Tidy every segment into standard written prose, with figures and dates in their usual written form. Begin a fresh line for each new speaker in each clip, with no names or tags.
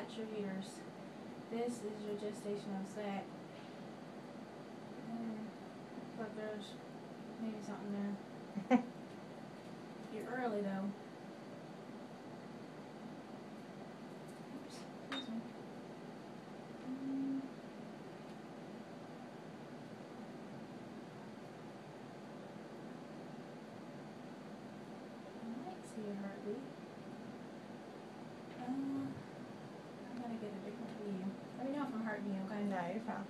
that's your uterus. This is your gestational sac. Looks like there's maybe something there. You're early though. Oops, excuse me. I might see a heartbeat. I'm gonna get a different view. Let me know if I'm hurting you, okay?
No, you're fine.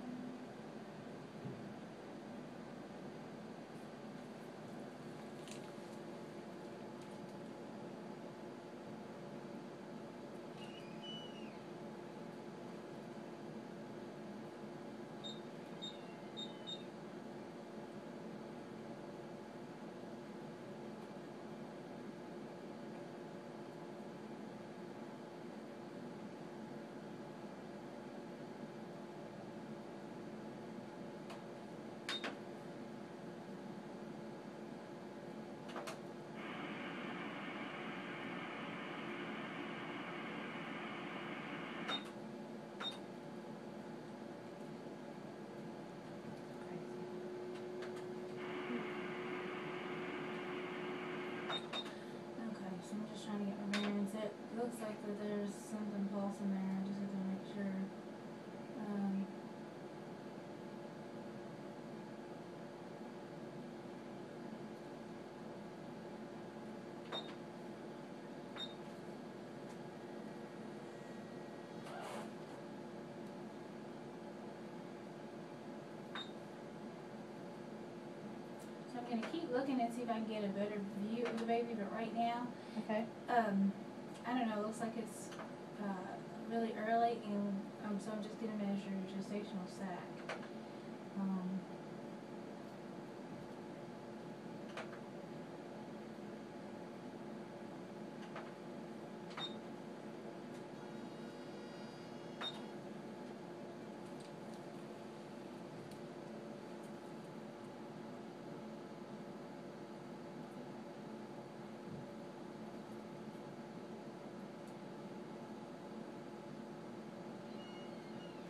Okay, so I'm just trying to get my bearings. It looks like that there's something pulsing there. I just have to make sure. So I'm gonna keep looking and see if I can get a better view of the baby, but right now,
Okay.
I don't know, it looks like it's really early, and so I'm just gonna measure your gestational sac.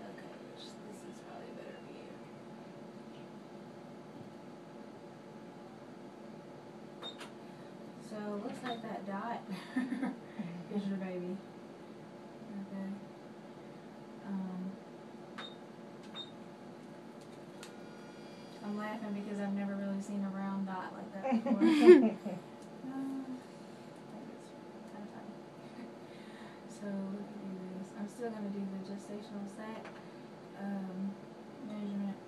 Okay, this is probably a better view. So it looks like that dot is your baby. Okay. I'm laughing because I've never really seen a round dot like that before. I think it's kind of funny. So let me do this. I'm still going to do the gestational sac measurement.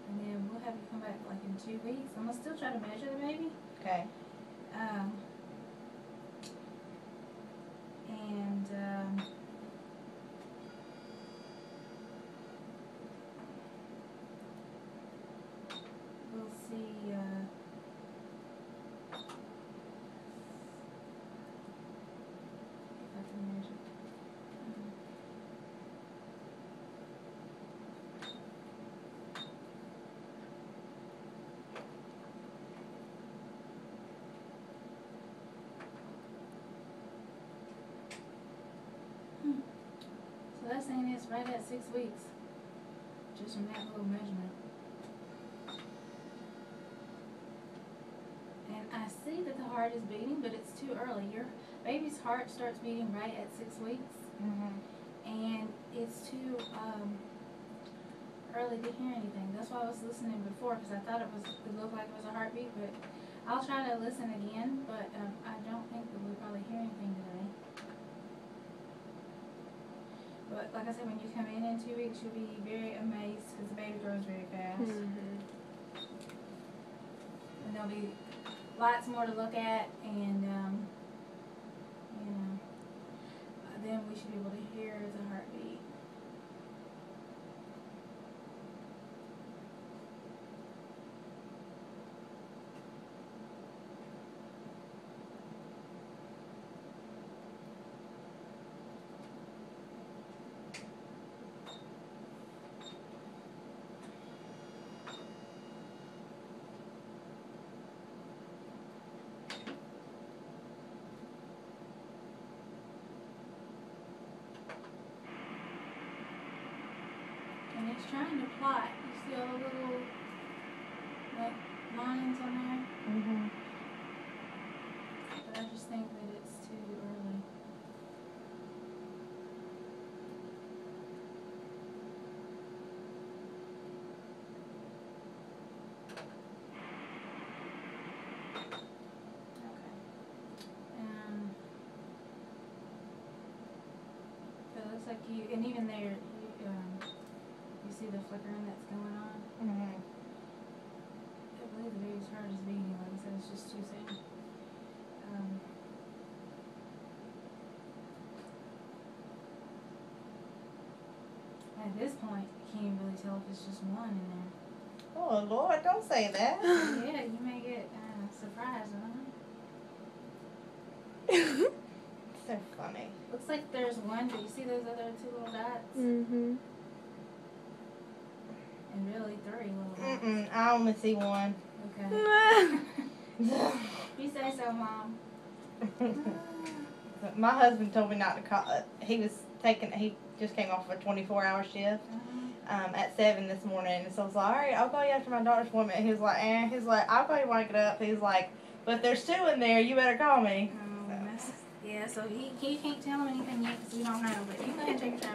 And then we'll have you come back like in 2 weeks. I'm going to still try to measure the baby.
Okay.
We'll see, if I can measure. So that's saying it's right at 6 weeks, just from that little measurement. And I see that the heart is beating, but it's too early. Your baby's heart starts beating right at 6 weeks, and it's too early to hear anything. That's why I was listening before, because I thought it looked like it was a heartbeat, but I'll try to listen again, but I don't think that we'll probably hear anything today. But like I said, when you come in 2 weeks, you'll be very amazed because the baby grows very fast. And there'll be lots more to look at, and then we should be able to hear the heartbeat. trying to plot. You see all the little like lines on there?
Mhm.
But I just think that it's too early. Okay. So it looks like you, and even there, you see the flickering that's going on.
Mhm.
I believe the baby's heart is beating. Like I said, it's just too soon. At this point, you can't even really tell if it's just one in there.
Oh Lord, don't say that.
Yeah, you may get surprised.
So funny.
Looks like there's one, but you see those other two little dots?
Mhm.
And really 3 little dots.
I only see one.
Okay. You say so, Mom.
My husband told me not to call. He just came off a 24-hour shift at 7 this morning. And so I was like, all right, I'll call you after my daughter's appointment. And he was like, He's like, I'll call you when I get up. He's like, but if there's 2 in there, you better call me.
Yeah, so you can't tell him anything yet because we don't know. But you go ahead and take your time.